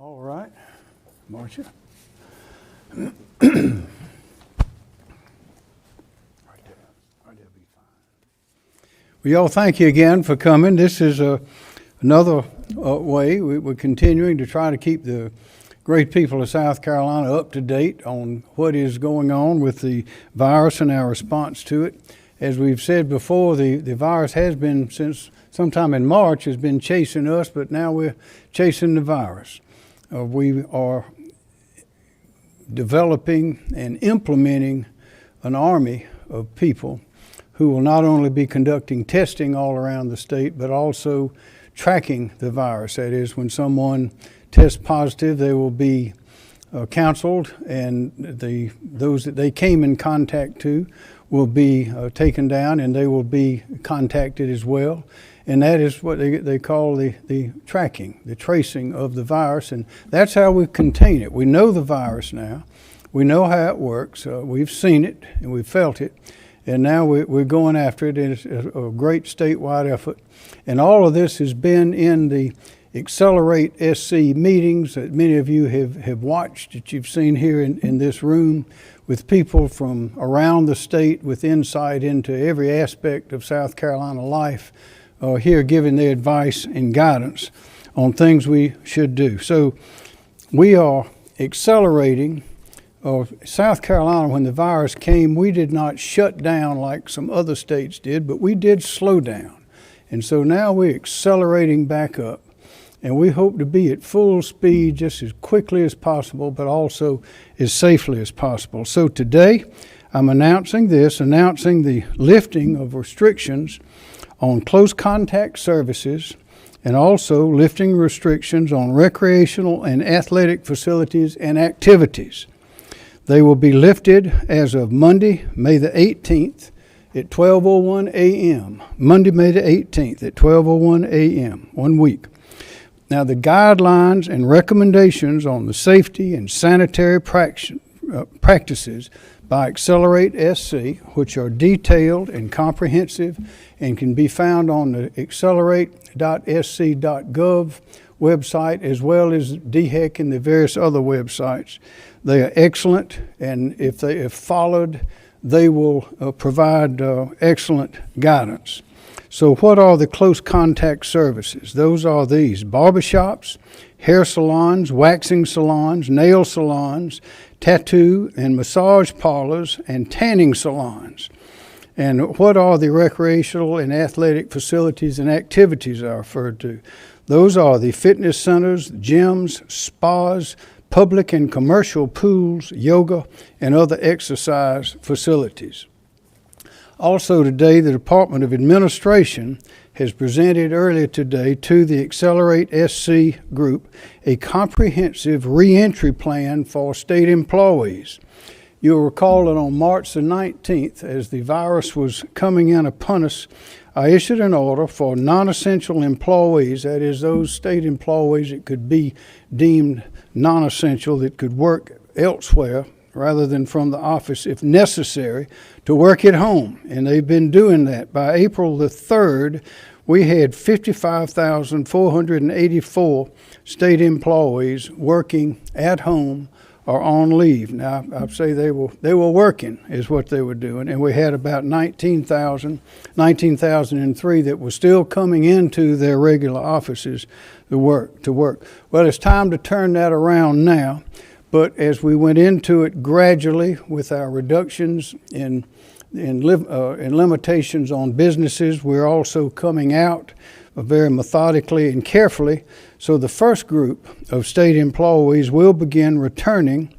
All right, Marcia. Right there be fine. Well, y'all, thank you again for coming. This is another way we're continuing to try to keep the great people of South Carolina up to date on what is going on with the virus and our response to it. As we've said before, the virus has been, since sometime in March, has been chasing us, but now we're chasing the virus. We are developing and implementing an army of people who will not only be conducting testing all around the state, but also tracking the virus. That is, when someone tests positive, they will be counseled, and those that they came in contact to will be taken down, and they will be contacted as well. And that is what they call the tracking, the tracing of the virus, and that's how we contain it. We know the virus now. We know how it works. We've seen it and we've felt it, and now we're going after it. It's a great statewide effort, and all of this has been in the Accelerate SC meetings that many of you have watched, that you've seen here in this room, with people from around the state with insight into every aspect of South Carolina life, here giving their advice and guidance on things we should do. So we are accelerating. South Carolina, when the virus came, we did not shut down like some other states did, but we did slow down. And so now we're accelerating back up, and we hope to be at full speed just as quickly as possible, but also as safely as possible. So today I'm announcing the lifting of restrictions on close contact services, and also lifting restrictions on recreational and athletic facilities and activities. They will be lifted as of Monday, May the 18th at 12:01 a.m. Monday, May the 18th at 12:01 a.m., 1 week. Now, the guidelines and recommendations on the safety and sanitary practices by Accelerate SC, which are detailed and comprehensive and can be found on the accelerate.sc.gov website, as well as DHEC and the various other websites. They are excellent, and if they are followed, they will provide excellent guidance. So what are the close contact services? Those are these: barbershops, hair salons, waxing salons, nail salons, tattoo and massage parlors, and tanning salons. And what are the recreational and athletic facilities and activities I referred to? Those are the fitness centers, gyms, spas, public and commercial pools, yoga, and other exercise facilities. Also today, the Department of Administration has presented earlier today to the Accelerate SC group a comprehensive reentry plan for state employees. You'll recall that on March the 19th, as the virus was coming in upon us, I issued an order for non-essential employees, that is, those state employees that could be deemed non-essential, that could work elsewhere rather than from the office if necessary, to work at home. And they've been doing that. By April the 3rd, we had 55,484 state employees working at home or on leave. Now, I'd say they were working is what they were doing, and we had about 19,003 that were still coming into their regular offices to work. Well, it's time to turn that around now, but as we went into it gradually with our reductions in limitations on businesses, we're also coming out very methodically and carefully. So the first group of state employees will begin returning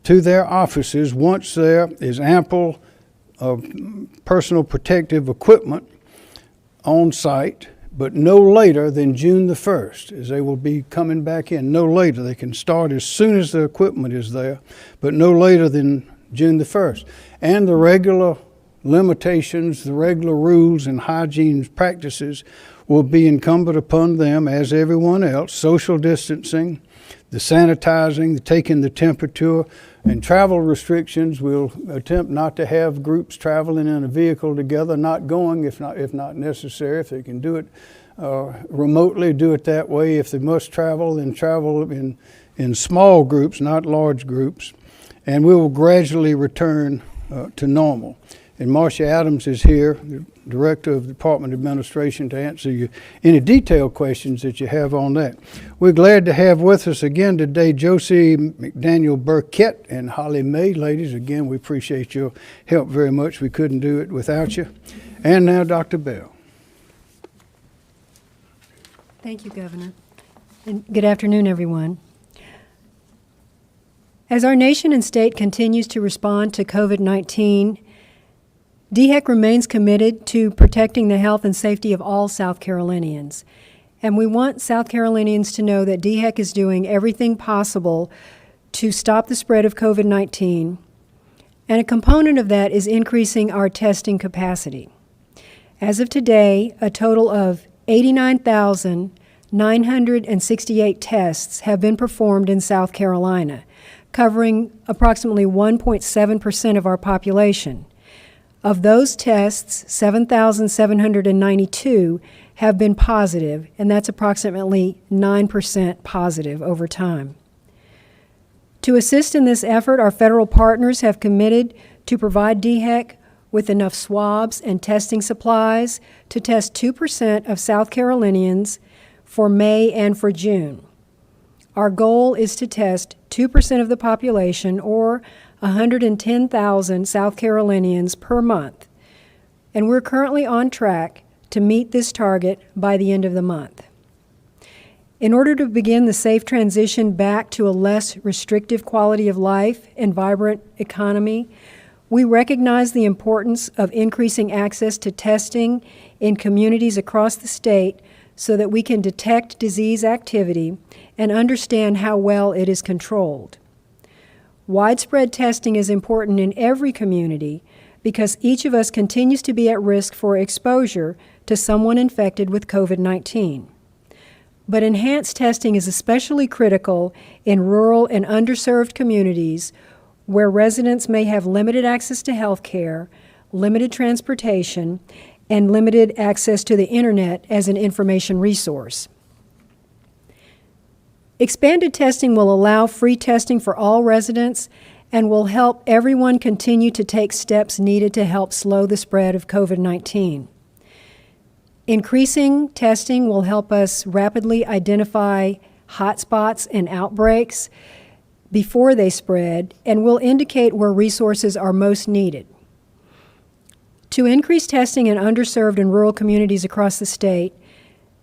to their offices once there is ample personal protective equipment on site, but no later than June the 1st, as they will be coming back in. No later. They can start as soon as the equipment is there, but no later than June the 1st. And the regular limitations, the regular rules and hygiene practices will be incumbent upon them as everyone else: social distancing, the sanitizing, the taking the temperature, and travel restrictions. We'll attempt not to have groups traveling in a vehicle together, not going if not necessary. If they can do it remotely, do it that way. If they must travel, then travel in in small groups, not large groups, and we will gradually return to normal. And Marcia Adams is here, the Director of the Department of Administration, to answer you any detailed questions that you have on that. We're glad to have with us again today Josie McDaniel Burkett and Holly May. Ladies, again, we appreciate your help very much. We couldn't do it without you. And now Dr. Bell. Thank you, Governor. And good afternoon, everyone. As our nation and state continues to respond to COVID-19, DHEC remains committed to protecting the health and safety of all South Carolinians. And we want South Carolinians to know that DHEC is doing everything possible to stop the spread of COVID-19. And a component of that is increasing our testing capacity. As of today, a total of 89,968 tests have been performed in South Carolina, covering approximately 1.7% of our population. Of those tests, 7,792 have been positive, and that's approximately 9% positive over time. To assist in this effort, our federal partners have committed to provide DHEC with enough swabs and testing supplies to test 2% of South Carolinians for May and for June. Our goal is to test 2% of the population, or 110,000 South Carolinians per month, and we're currently on track to meet this target by the end of the month. In order to begin the safe transition back to a less restrictive quality of life and vibrant economy, we recognize the importance of increasing access to testing in communities across the state so that we can detect disease activity and understand how well it is controlled. Widespread testing is important in every community because each of us continues to be at risk for exposure to someone infected with COVID-19. But enhanced testing is especially critical in rural and underserved communities where residents may have limited access to health care, limited transportation, and limited access to the internet as an information resource. Expanded testing will allow free testing for all residents and will help everyone continue to take steps needed to help slow the spread of COVID-19. Increasing testing will help us rapidly identify hotspots and outbreaks before they spread and will indicate where resources are most needed. To increase testing in underserved and rural communities across the state,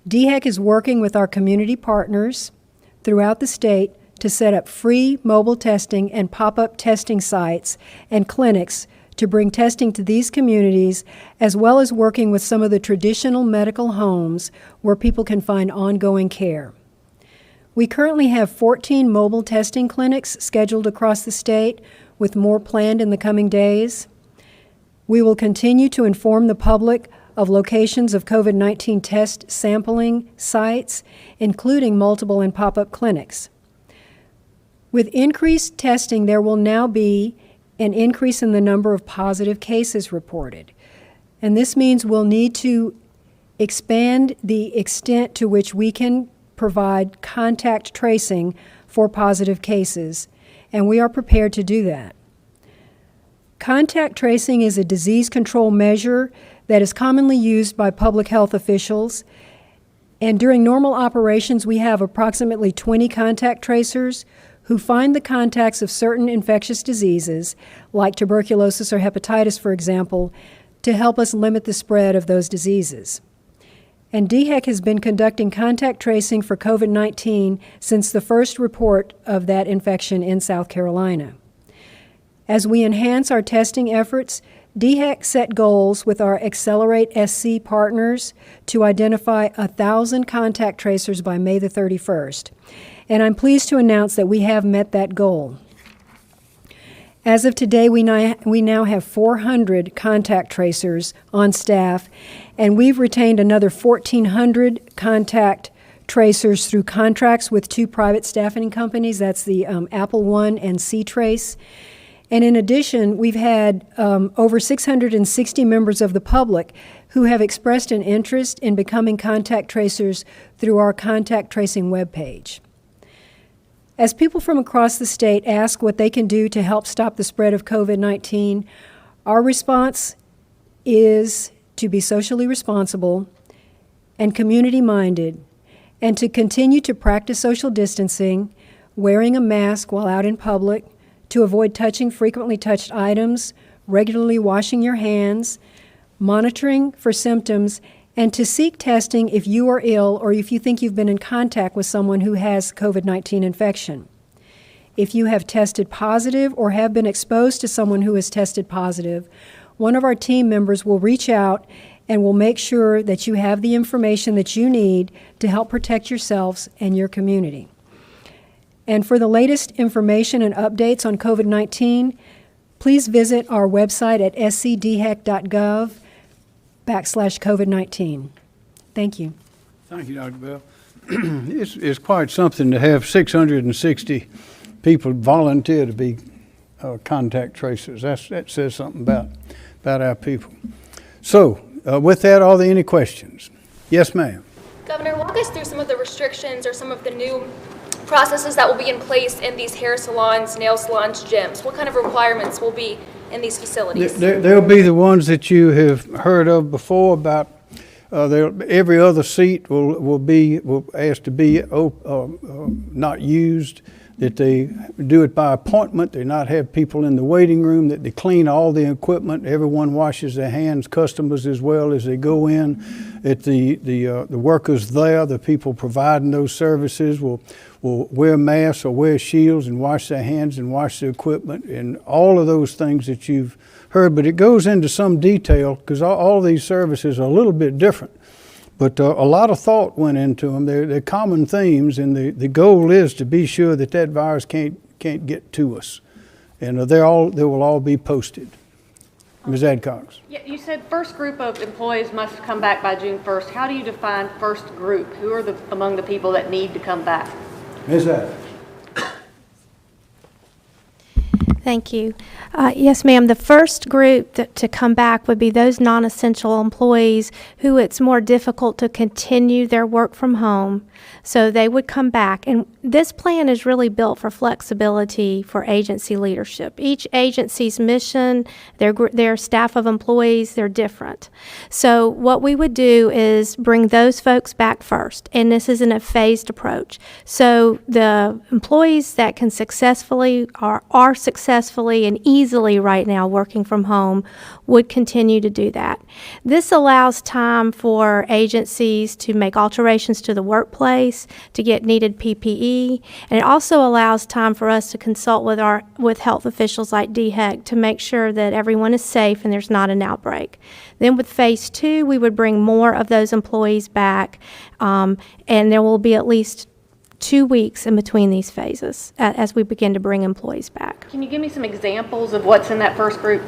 DHEC is working with our community partners throughout the state to set up free mobile testing and pop-up testing sites and clinics to bring testing to these communities, as well as working with some of the traditional medical homes where people can find ongoing care. We currently have 14 mobile testing clinics scheduled across the state, with more planned in the coming days. We will continue to inform the public of locations of COVID-19 test sampling sites, including multiple and pop-up clinics. With increased testing, there will now be an increase in the number of positive cases reported. And this means we'll need to expand the extent to which we can provide contact tracing for positive cases, and we are prepared to do that. Contact tracing is a disease control measure that is commonly used by public health officials, and during normal operations we have approximately 20 contact tracers who find the contacts of certain infectious diseases, like tuberculosis or hepatitis, for example, to help us limit the spread of those diseases. And DHEC has been conducting contact tracing for COVID-19 since the first report of that infection in South Carolina. As we enhance our testing efforts, DHEC set goals with our Accelerate SC partners to identify 1,000 contact tracers by May the 31st. And I'm pleased to announce that we have met that goal. As of today, we now have 400 contact tracers on staff, and we've retained another 1,400 contact tracers through contracts with 2 private staffing companies. That's the Apple One and C-Trace. And in addition, we've had over 660 members of the public who have expressed an interest in becoming contact tracers through our contact tracing webpage. As people from across the state ask what they can do to help stop the spread of COVID-19, our response is to be socially responsible and community-minded, and to continue to practice social distancing, wearing a mask while out in public, to avoid touching frequently touched items, regularly washing your hands, monitoring for symptoms, and to seek testing if you are ill or if you think you've been in contact with someone who has COVID-19 infection. If you have tested positive or have been exposed to someone who has tested positive, one of our team members will reach out and will make sure that you have the information that you need to help protect yourselves and your community. And for the latest information and updates on COVID-19, please visit our website at scdhec.gov/COVID-19. Thank you. Thank you, Dr. Bell. It's quite something to have 660 people volunteer to be contact tracers. That says something about our people. So, with that, are there any questions? Yes, ma'am. Governor, walk us through some of the restrictions or some of the new processes that will be in place in these hair salons, nail salons, gyms. What kind of requirements will be in these facilities? There'll be the ones that you have heard of before about every other seat will ask to be not used, that they do it by appointment, they not have people in the waiting room, that they clean all the equipment, everyone washes their hands, customers as well as they go in, that the workers there, the people providing those services will wear masks or wear shields and wash their hands and wash the equipment and all of those things that you've heard. But it goes into some detail because all these services are a little bit different. But a lot of thought went into them. They're common themes, and the goal is to be sure that virus can't get to us. And they will all be posted. Ms. Adcox. Yeah, you said first group of employees must come back by June 1st. How do you define first group? Who are among the people that need to come back? Ms. Adcox. Thank you. Yes, ma'am. The first group to come back would be those non-essential employees who it's more difficult to continue their work from home. So they would come back. And this plan is really built for flexibility for agency leadership. Each agency's mission, their staff of employees, they're different. So what we would do is bring those folks back first. And this is in a phased approach. So the employees that can successfully are successfully and easily right now working from home would continue to do that. This allows time for agencies to make alterations to the workplace, to get needed PPE, and it also allows time for us to consult with health officials like DHEC to make sure that everyone is safe and there's not an outbreak. Then with phase 2, we would bring more of those employees back, and there will be at least 2 weeks in between these phases as we begin to bring employees back. Can you give me some examples of what's in that first group?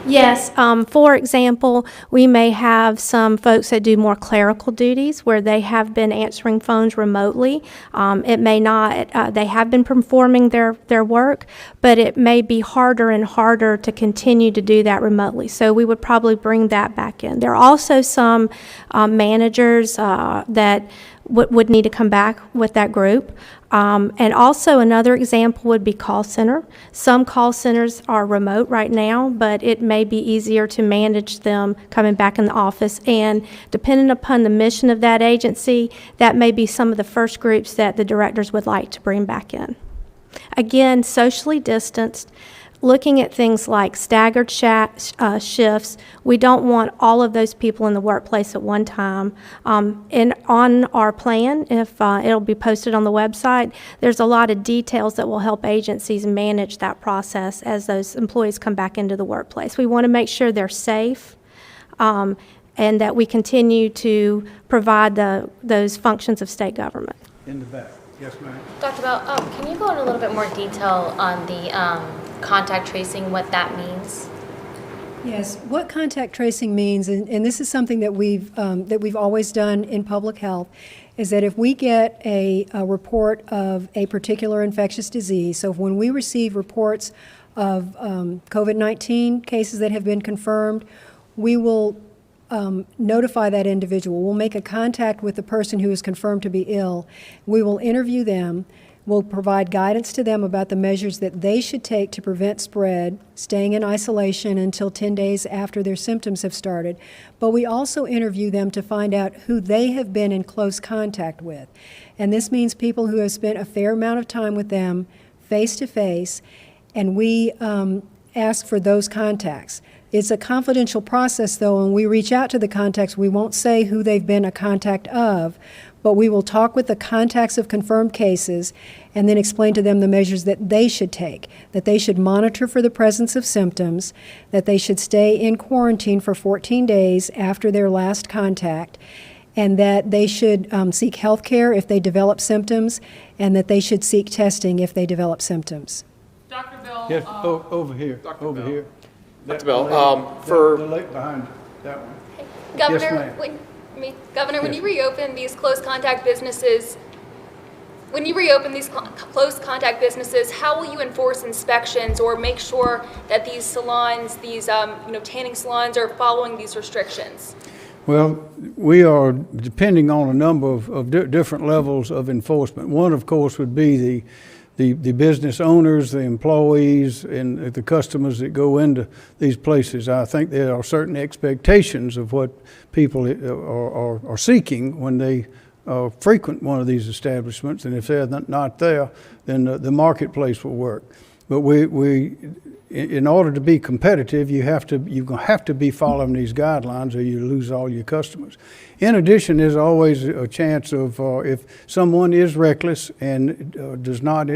Yes. For example, we may have some folks that do more clerical duties where they have been answering phones remotely. It may not, they have been performing their work, but it may be harder and harder to continue to do that remotely. So we would probably bring that back in. There are also some managers that would need to come back with that group. And also another example would be call center. Some call centers are remote right now, but it may be easier to manage them coming back in the office. And depending upon the mission of that agency, that may be some of the first groups that the directors would like to bring back in. Again, socially distanced. Looking at things like staggered shifts, we don't want all of those people in the workplace at one time. And on our plan, if it'll be posted on the website, there's a lot of details that will help agencies manage that process as those employees come back into the workplace. We want to make sure they're safe and that we continue to provide those functions of state government. In the back. Yes, ma'am. Dr. Bell, can you go in a little bit more detail on the contact tracing, what that means? Yes, what contact tracing means, and this is something that we've always done in public health, is that if we get a report of a particular infectious disease, so when we receive reports of COVID-19 cases that have been confirmed, we will notify that individual. We'll make a contact with the person who is confirmed to be ill. We will interview them. We'll provide guidance to them about the measures that they should take to prevent spread, staying in isolation until 10 days after their symptoms have started. But we also interview them to find out who they have been in close contact with. And this means people who have spent a fair amount of time with them face to face, and we ask for those contacts. It's a confidential process, though, and we reach out to the contacts. We won't say who they've been a contact of, but we will talk with the contacts of confirmed cases and then explain to them the measures that they should take, that they should monitor for the presence of symptoms, that they should stay in quarantine for 14 days after their last contact, and that they should seek health care if they develop symptoms, and that they should seek testing if they develop symptoms. Dr. Bell. Yes, over here, over Bell. here. Dr. Bell, The lake behind you, that one. Governor, ma'am. When Yes. you reopen these close contact businesses, how will you enforce inspections or make sure that these salons, these tanning salons, are following these restrictions? Well, we are depending on a number of different levels of enforcement. One, of course, would be the business owners, the employees, and the customers that go into these places. I think there are certain expectations of what people are seeking when they frequent one of these establishments, and if they're not there, then the marketplace will work. But in order to be competitive, you're gonna have to be following these guidelines, or you lose all your customers. In addition, there's always a chance of if someone is reckless and does not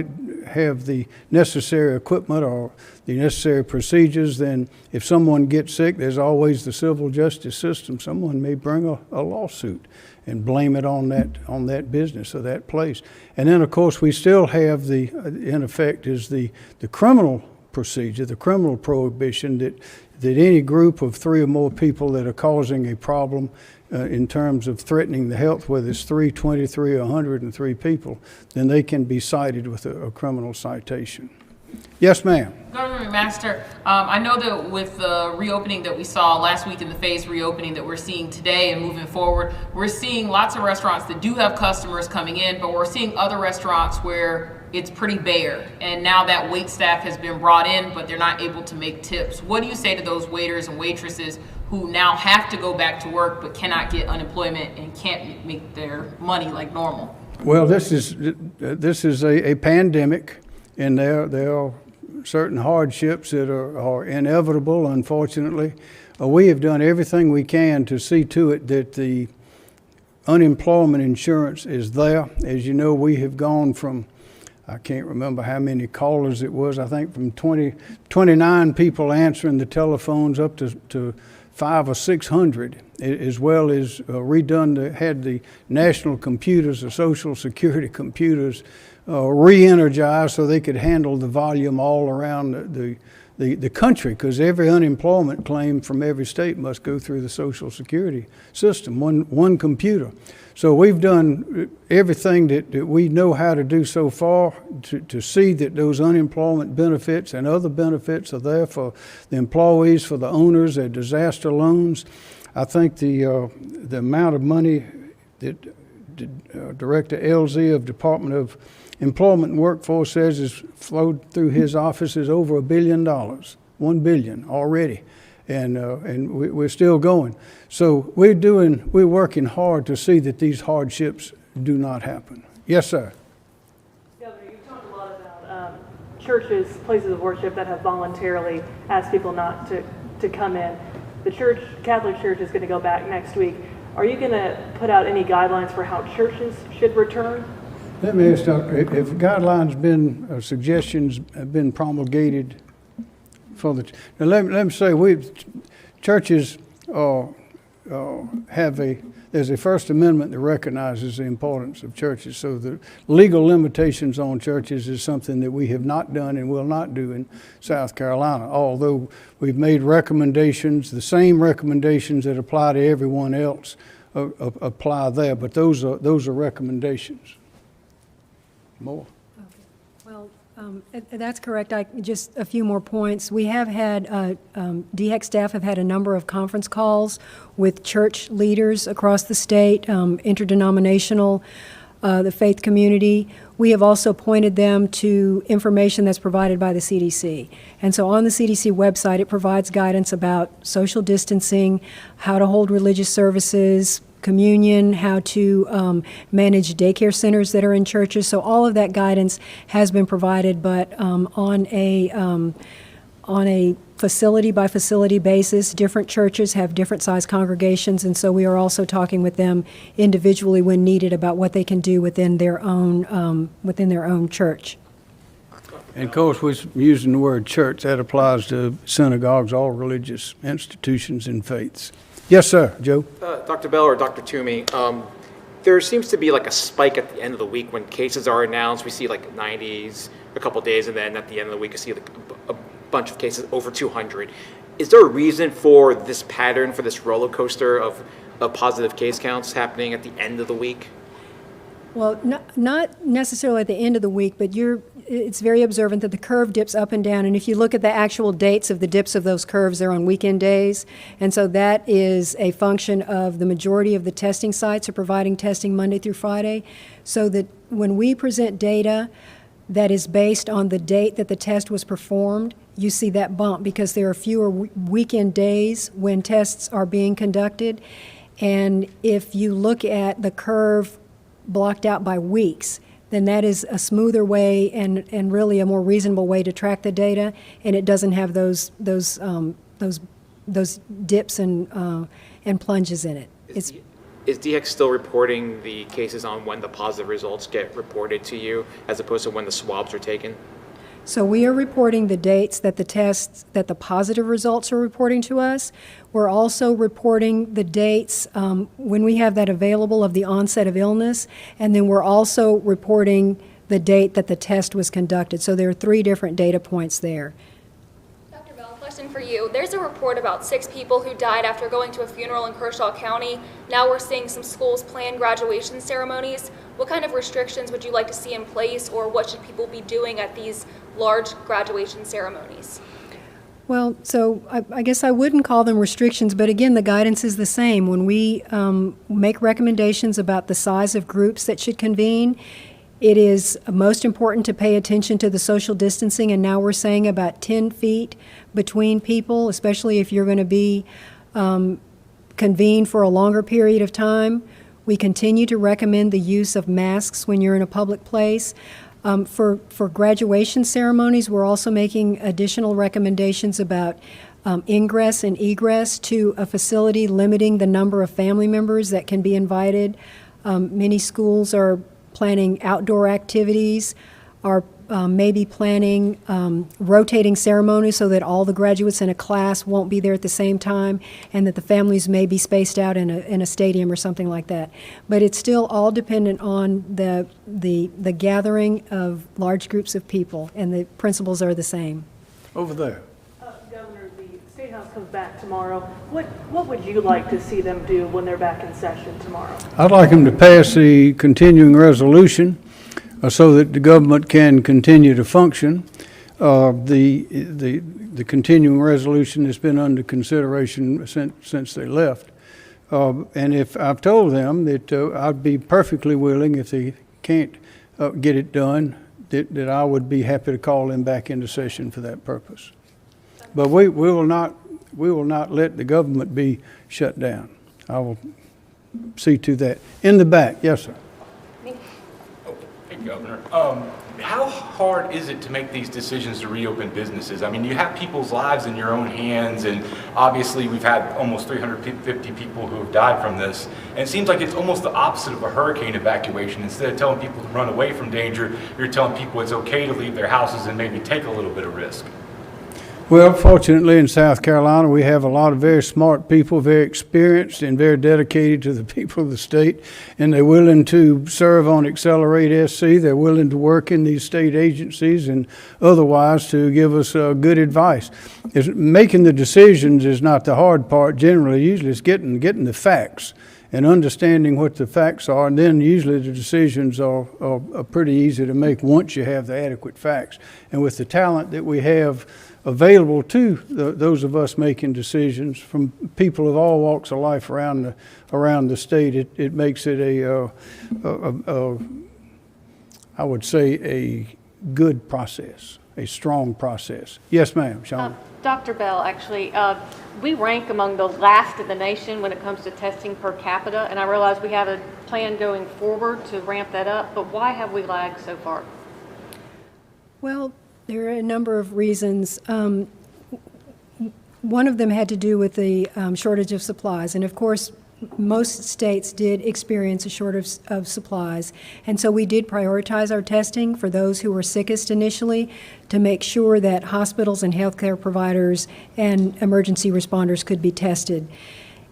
have the necessary equipment or the necessary procedures, then if someone gets sick, there's always the civil justice system. Someone may bring a lawsuit and blame it on that business or that place. And then, of course, we still have in effect is the criminal procedure, the criminal prohibition that any group of 3 or more people that are causing a problem in terms of threatening the health, whether it's 3, 23, or 103 people, then they can be cited with a criminal citation. Yes, ma'am. Governor McMaster, I know that with the reopening that we saw last week and the phased reopening that we're seeing today and moving forward, we're seeing lots of restaurants that do have customers coming in, but we're seeing other restaurants where it's pretty bare. And now that waitstaff has been brought in, but they're not able to make tips. What do you say to those waiters and waitresses who now have to go back to work but cannot get unemployment and can't make their money like normal? Well, this is a pandemic, and there are certain hardships that are inevitable, unfortunately. We have done everything we can to see to it that the unemployment insurance is there. As you know, we have gone from, I can't remember how many callers it was, I think from 29 people answering the telephones up to 500 or 600, as well as had the national computers, the Social Security computers, re-energized so they could handle the volume all around the country, because every unemployment claim from every state must go through the Social Security system, one computer. So we've done everything that we know how to do so far to see that those unemployment benefits and other benefits are there for the employees, for the owners, their disaster loans. I think the amount of money that Director LZ of Department of Employment and Workforce says has flowed through his office is over $1 billion, $1 billion already. And we're still going. So we're working hard to see that these hardships do not happen. Yes, sir. Governor, you've talked a lot about churches, places of worship that have voluntarily asked people not to come in. The Catholic Church is going to go back next week. Are you going to put out any guidelines for how churches should return? Let me ask, if guidelines suggestions have been promulgated for the, now let me say, churches there's a First Amendment that recognizes the importance of churches. So the legal limitations on churches is something that we have not done and will not do in South Carolina, although we've made recommendations, the same recommendations that apply to everyone else apply there, but those are recommendations. More. Well, that's correct. Just a few more points. We have had, DHEC staff have had a number of conference calls with church leaders across the state, interdenominational the faith community. We have also pointed them to information that's provided by the CDC. And so on the CDC website, it provides guidance about social distancing, how to hold religious services, communion, how to manage daycare centers that are in churches. So all of that guidance has been provided, but on a facility-by-facility basis. Different churches have different size congregations, and so we are also talking with them individually when needed about what they can do within their own church. And of course, we're using the word church. That applies to synagogues, all religious institutions and faiths. Yes, sir, Joe? Dr. Bell or Dr. Toomey, there seems to be like a spike at the end of the week when cases are announced. We see like 90s a couple days, and then at the end of the week, you see like a bunch of cases over 200. Is there a reason for this pattern, for this roller coaster of positive case counts happening at the end of the week? Well, not necessarily at the end of the week, but it's very observant that the curve dips up and down. And if you look at the actual dates of the dips of those curves, they're on weekend days. And so that is a function of the majority of the testing sites are providing testing Monday through Friday. So that when we present data that is based on the date that the test was performed, you see that bump because there are fewer weekend days when tests are being conducted. And if you look at the curve blocked out by weeks, then that is a smoother way and really a more reasonable way to track the data, and it doesn't have those dips and plunges in it. Is DHEC still reporting the cases on when the positive results get reported to you, as opposed to when the swabs are taken? So we are reporting the dates that the positive results are reporting to us. We're also reporting the dates when we have that available of the onset of illness, and then we're also reporting the date that the test was conducted. So there are 3 different data points there. Dr. Bell, question for you. There's a report about 6 people who died after going to a funeral in Kershaw County. Now we're seeing some schools plan graduation ceremonies. What kind of restrictions would you like to see in place, or what should people be doing at these large graduation ceremonies? Well, so I guess I wouldn't call them restrictions, but again, the guidance is the same. When we make recommendations about the size of groups that should convene, it is most important to pay attention to the social distancing, and now we're saying about 10 feet between people, especially if you're going to be convened for a longer period of time. We continue to recommend the use of masks when you're in a public place. For graduation ceremonies, we're also making additional recommendations about ingress and egress to a facility, limiting the number of family members that can be invited. Many schools are planning outdoor activities, are maybe planning rotating ceremonies so that all the graduates in a class won't be there at the same time, and that the families may be spaced out in a stadium or something like that. But it's still all dependent on the gathering of large groups of people, and the principles are the same. Over there. Governor, the State House comes back tomorrow. What would you like to see them do when they're back in session tomorrow? I'd like them to pass the continuing resolution so that the government can continue to function. The continuing resolution has been under consideration since they left. And if I've told them that I'd be perfectly willing, if they can't get it done, that I would be happy to call them back into session for that purpose. But we will not let the government be shut down. I will see to that. In the back, yes, sir. Governor, how hard is it to make these decisions to reopen businesses? I mean, you have people's lives in your own hands, and obviously we've had almost 350 people who have died from this, and it seems like it's almost the opposite of a hurricane evacuation. Instead of telling people to run away from danger, you're telling people it's okay to leave their houses and maybe take a little bit of risk. Well, fortunately in South Carolina, we have a lot of very smart people, very experienced and very dedicated to the people of the state, and they're willing to serve on Accelerate SC. They're willing to work in these state agencies and otherwise to give us good advice. Making the decisions is not the hard part generally. Usually it's getting the facts and understanding what the facts are, and then usually the decisions are pretty easy to make once you have the adequate facts. And with the talent that we have available to those of us making decisions from people of all walks of life around the state. It makes it I would say a good process, a strong process. Yes, ma'am, Sean. Dr. Bell, actually, we rank among the last in the nation when it comes to testing per capita, and I realize we have a plan going forward to ramp that up, but why have we lagged so far? Well, there are a number of reasons. One of them had to do with the shortage of supplies, and of course, most states did experience a shortage of supplies, and so we did prioritize our testing for those who were sickest initially to make sure that hospitals and healthcare providers and emergency responders could be tested.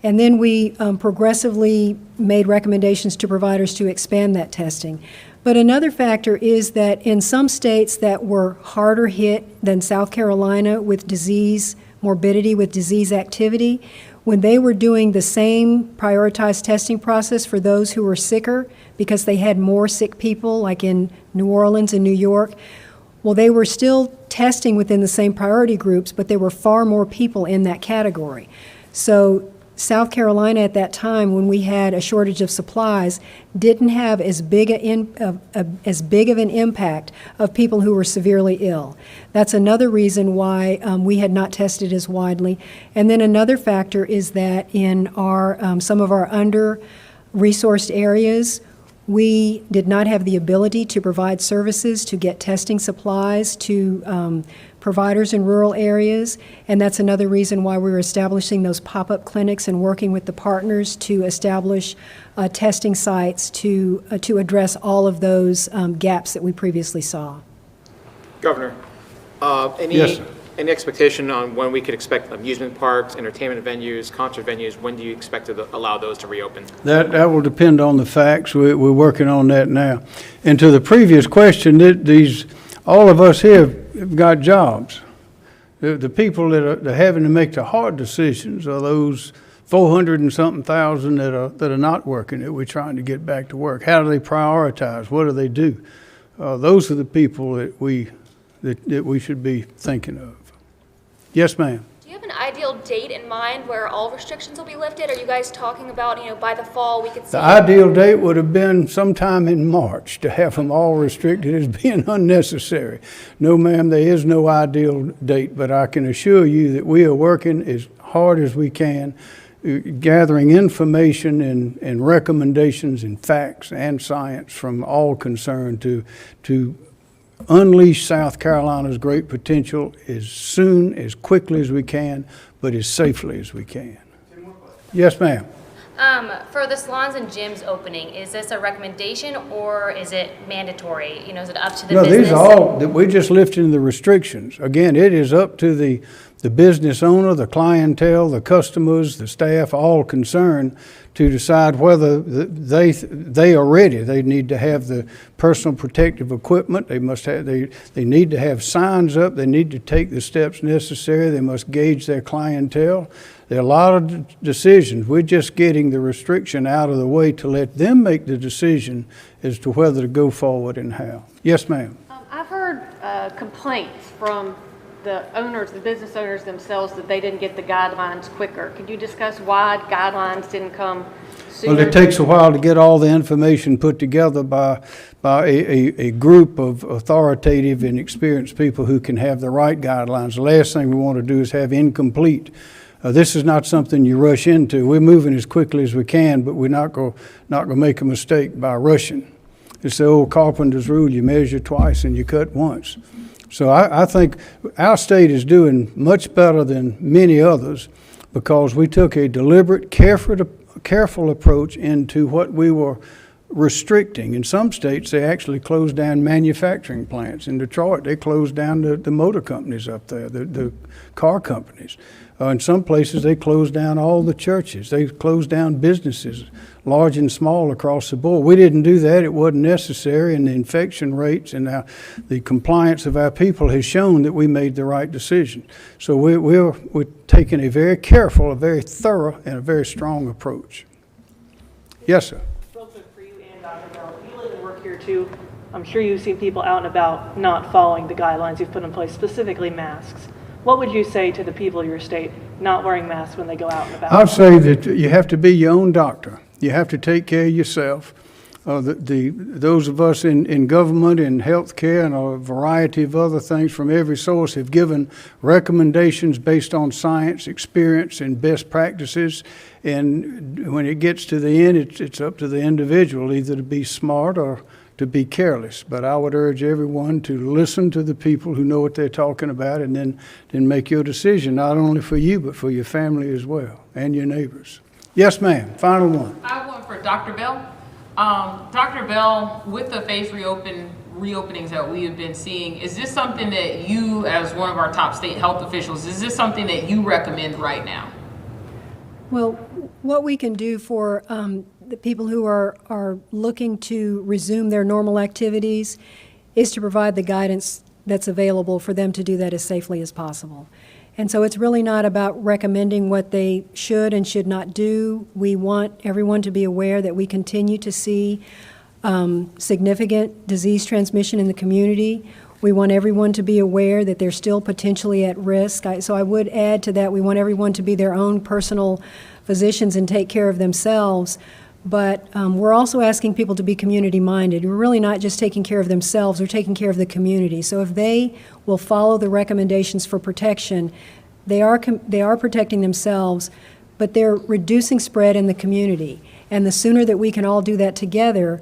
And then we progressively made recommendations to providers to expand that testing. But another factor is that in some states that were harder hit than South Carolina with disease morbidity, with disease activity, when they were doing the same prioritized testing process for those who were sicker because they had more sick people, like in New Orleans and New York, well, they were still testing within the same priority groups, but there were far more people in that category. So South Carolina at that time, when we had a shortage of supplies, didn't have as big of an impact of people who were severely ill. That's another reason why we had not tested as widely. And then another factor is that in our some of our under-resourced areas, we did not have the ability to provide services to get testing supplies to providers in rural areas, and that's another reason why we're establishing those pop-up clinics and working with the partners to establish testing sites to address all of those gaps that we previously saw. Governor, Yes, sir. any expectation on when we could expect amusement parks, entertainment venues, concert venues? When do you expect to allow those to reopen? That will depend on the facts. We're working on that now. And to the previous question, all of us here have got jobs. The people that are having to make the hard decisions are those 400 and something thousand that are not working, that we're trying to get back to work. How do they prioritize? What do they do? Those are the people that we should be thinking of. Yes, ma'am. Do you have an ideal date in mind where all restrictions will be lifted? Are you guys talking about, by the fall we could see? The ideal date would have been sometime in March to have them all restricted as being unnecessary. No, ma'am, there is no ideal date, but I can assure you that we are working as hard as we can, gathering information and recommendations and facts and science from all concerned to unleash South Carolina's great potential as soon, as quickly as we can, but as safely as we can. Yes, ma'am. For the salons and gyms opening, is this a recommendation or is it mandatory? Is it up to the business? No, these are all, we're just lifting the restrictions. Again, it is up to the business owner, the clientele, the customers, the staff, all concerned to decide whether they are ready. They need to have the personal protective equipment. They need to have signs up. They need to take the steps necessary. They must gauge their clientele. There are a lot of decisions. We're just getting the restriction out of the way to let them make the decision as to whether to go forward and how. Yes, ma'am. I've heard complaints from the owners, the business owners themselves, that they didn't get the guidelines quicker. Could you discuss why guidelines didn't come sooner? Well, it takes a while to get all the information put together by a group of authoritative and experienced people who can have the right guidelines. The last thing we want to do is have incomplete. This is not something you rush into. We're moving as quickly as we can, but we're not going to make a mistake by rushing. It's the old carpenter's rule: you measure twice and you cut once. So I think our state is doing much better than many others because we took a deliberate, careful approach into what we were restricting. In some states, they actually closed down manufacturing plants. In Detroit, they closed down the motor companies up there, the car companies. In some places, they closed down all the churches. They closed down businesses, large and small, across the board. We didn't do that. It wasn't necessary, and the infection rates and the compliance of our people has shown that we made the right decision. So we're taking a very careful, a very thorough, and a very strong approach. Yes, sir. Real quick for you and Dr. Bell, you live and work here too. I'm sure you've seen people out and about not following the guidelines you've put in place, specifically masks. What would you say to the people of your state not wearing masks when they go out and about? I'd say that you have to be your own doctor. You have to take care of yourself. Those of us in government, in healthcare, and a variety of other things from every source have given recommendations based on science, experience, and best practices. And when it gets to the end, it's up to the individual either to be smart or to be careless. But I would urge everyone to listen to the people who know what they're talking about, and then make your decision, not only for you, but for your family as well, and your neighbors. Yes, ma'am. Final one. I have one for Dr. Bell. Dr. Bell, with the phase reopenings that we have been seeing, is this something that you, as one of our top state health officials, is this something that you recommend right now? Well, what we can do for the people who are looking to resume their normal activities is to provide the guidance that's available for them to do that as safely as possible. And so it's really not about recommending what they should and should not do. We want everyone to be aware that we continue to see significant disease transmission in the community. We want everyone to be aware that they're still potentially at risk. So I would add to that, we want everyone to be their own personal physicians and take care of themselves. But we're also asking people to be community-minded. We're really not just taking care of themselves, we're taking care of the community. So if they will follow the recommendations for protection, they are protecting themselves, but they're reducing spread in the community. And the sooner that we can all do that together,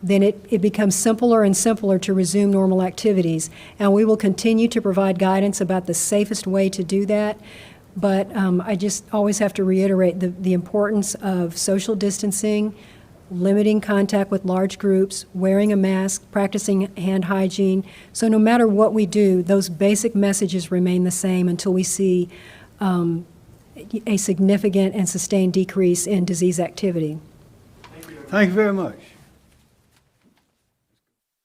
then it becomes simpler and simpler to resume normal activities. And we will continue to provide guidance about the safest way to do that. But I just always have to reiterate the importance of social distancing, limiting contact with large groups, wearing a mask, practicing hand hygiene. So no matter what we do, those basic messages remain the same until we see a significant and sustained decrease in disease activity. Thank you very much.